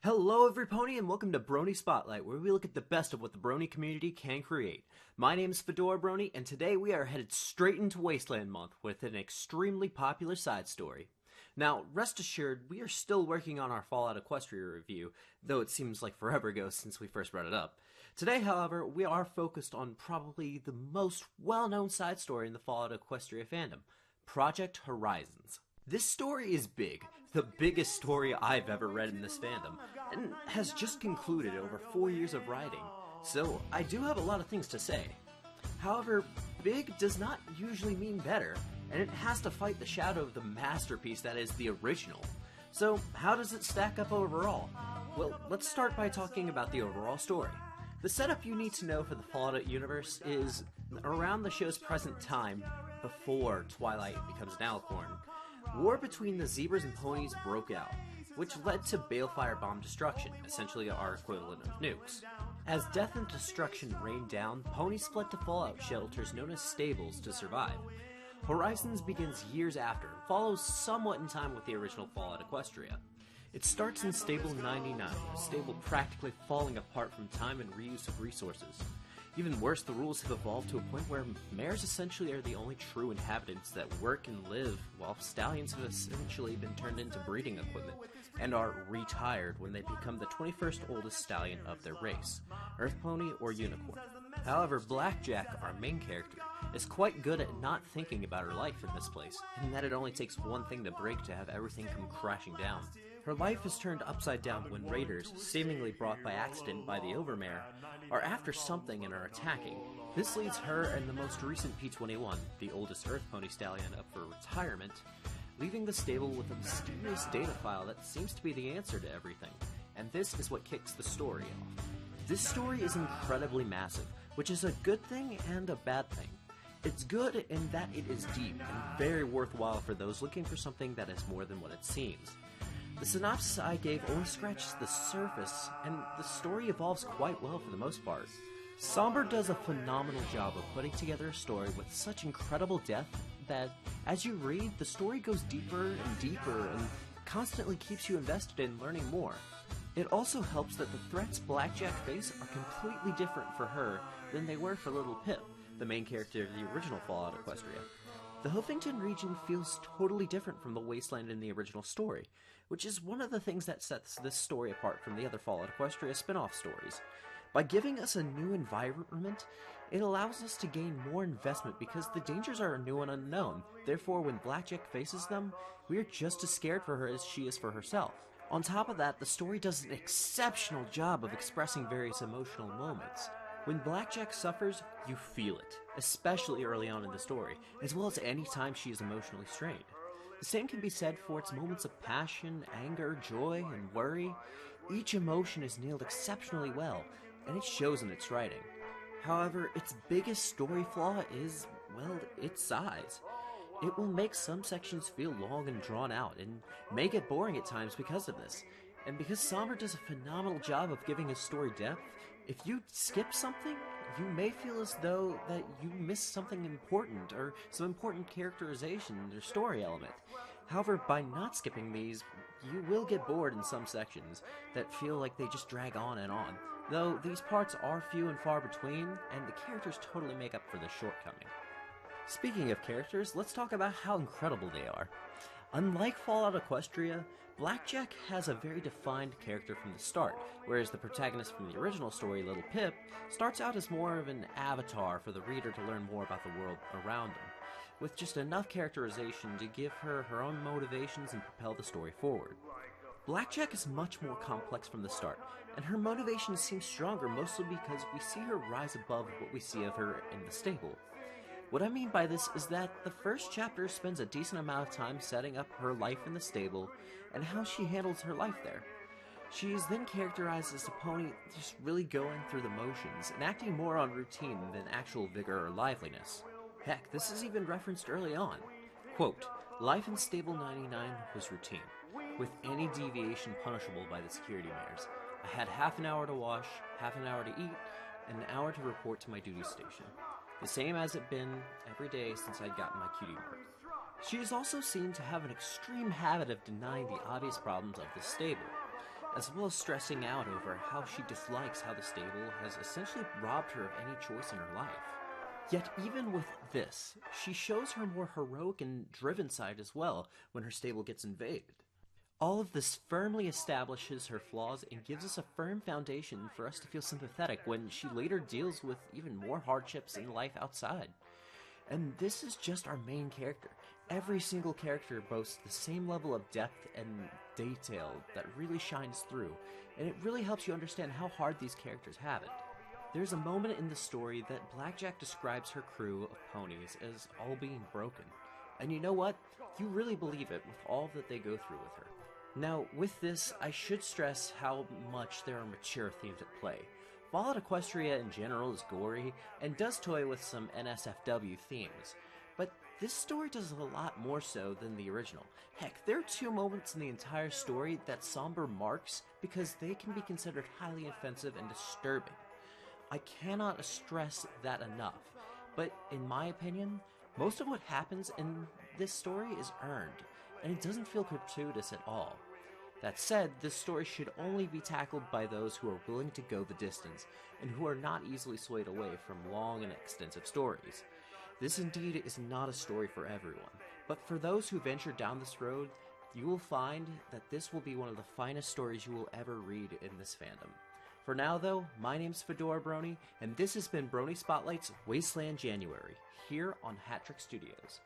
Hello everypony and welcome to Brony Spotlight, where we look at the best of what the Brony community can create. My name is Fedorabrony, and today we are headed straight into Wasteland Month with an extremely popular side story. Now, rest assured, we are still working on our Fallout Equestria review, though it seems like forever ago since we first brought it up. Today, however, we are focused on probably the most well-known side story in the Fallout Equestria fandom, Project Horizons. This story is big, the biggest story I've ever read in this fandom, and has just concluded over 4 years of writing, so I do have a lot of things to say. However, big does not usually mean better, and it has to fight the shadow of the masterpiece that is the original. So, how does it stack up overall? Well, let's start by talking about the overall story. The setup you need to know for the Fallout universe is around the show's present time, before Twilight becomes an alicorn. War between the zebras and ponies broke out, which led to balefire bomb destruction, essentially our equivalent of nukes. As death and destruction rained down, ponies fled to fallout shelters known as stables to survive. Horizons begins years after, and follows somewhat in time with the original Fallout Equestria. It starts in Stable 99, a stable practically falling apart from time and reuse of resources. Even worse, the rules have evolved to a point where mares essentially are the only true inhabitants that work and live, while stallions have essentially been turned into breeding equipment, and are retired when they become the 21st oldest stallion of their race, earth pony or unicorn. However, Blackjack, our main character, is quite good at not thinking about her life in this place, and that it only takes one thing to break to have everything come crashing down. Her life is turned upside down when raiders, seemingly brought by accident by the Overmare, are after something and are attacking. This leads her and the most recent P21, the oldest Earth Pony stallion up for retirement, leaving the stable with a mysterious data file that seems to be the answer to everything, and this is what kicks the story off. This story is incredibly massive, which is a good thing and a bad thing. It's good in that it is deep and very worthwhile for those looking for something that is more than what it seems. The synopsis I gave only scratches the surface, and the story evolves quite well for the most part. Somber does a phenomenal job of putting together a story with such incredible depth that, as you read, the story goes deeper and deeper and constantly keeps you invested in learning more. It also helps that the threats Blackjack face are completely different for her than they were for Little Pip, the main character of the original Fallout Equestria. The Huffington region feels totally different from the Wasteland in the original story, which is one of the things that sets this story apart from the other Fallout Equestria spin-off stories. By giving us a new environment, it allows us to gain more investment because the dangers are new and unknown. Therefore, when Blackjack faces them, we are just as scared for her as she is for herself. On top of that, the story does an exceptional job of expressing various emotional moments. When Blackjack suffers, you feel it, especially early on in the story, as well as any time she is emotionally strained. The same can be said for its moments of passion, anger, joy, and worry. Each emotion is nailed exceptionally well, and it shows in its writing. However, its biggest story flaw is, well, its size. It will make some sections feel long and drawn out, and may get boring at times because of this. And because Somber does a phenomenal job of giving his story depth, if you skip something, you may feel as though that you missed something important, or some important characterization or story element. However, by not skipping these, you will get bored in some sections that feel like they just drag on and on, though these parts are few and far between, and the characters totally make up for this shortcoming. Speaking of characters, let's talk about how incredible they are. Unlike Fallout Equestria, Blackjack has a very defined character from the start, whereas the protagonist from the original story, Little Pip, starts out as more of an avatar for the reader to learn more about the world around him, with just enough characterization to give her her own motivations and propel the story forward. Blackjack is much more complex from the start, and her motivations seem stronger mostly because we see her rise above what we see of her in the stable. What I mean by this is that the first chapter spends a decent amount of time setting up her life in the stable and how she handles her life there. She is then characterized as a pony just really going through the motions and acting more on routine than actual vigor or liveliness. Heck, this is even referenced early on. Quote, "Life in Stable 99 was routine, with any deviation punishable by the security mares. I had half an hour to wash, half an hour to eat, and an hour to report to my duty station. The same as it been every day since I'd gotten my cutie mark." She is also seen to have an extreme habit of denying the obvious problems of the stable. as well as stressing out over how she dislikes how the stable has essentially robbed her of any choice in her life. Yet even with this, she shows her more heroic and driven side as well when her stable gets invaded. All of this firmly establishes her flaws and gives us a firm foundation for us to feel sympathetic when she later deals with even more hardships in life outside. And this is just our main character. Every single character boasts the same level of depth and detail that really shines through, and it really helps you understand how hard these characters have it. There's a moment in the story that Blackjack describes her crew of ponies as all being broken. And you know what? You really believe it with all that they go through with her. Now, with this, I should stress how much there are mature themes at play. Fallout Equestria in general is gory, and does toy with some NSFW themes, but this story does a lot more so than the original. Heck, there are 2 moments in the entire story that somber marks because they can be considered highly offensive and disturbing. I cannot stress that enough, but in my opinion, most of what happens in this story is earned, and it doesn't feel gratuitous at all. That said, this story should only be tackled by those who are willing to go the distance, and who are not easily swayed away from long and extensive stories. This indeed is not a story for everyone, but for those who venture down this road, you will find that this will be one of the finest stories you will ever read in this fandom. For now though, my name's Fedorabrony, and this has been Brony Spotlight's Wasteland January, here on Hat Trick Studios.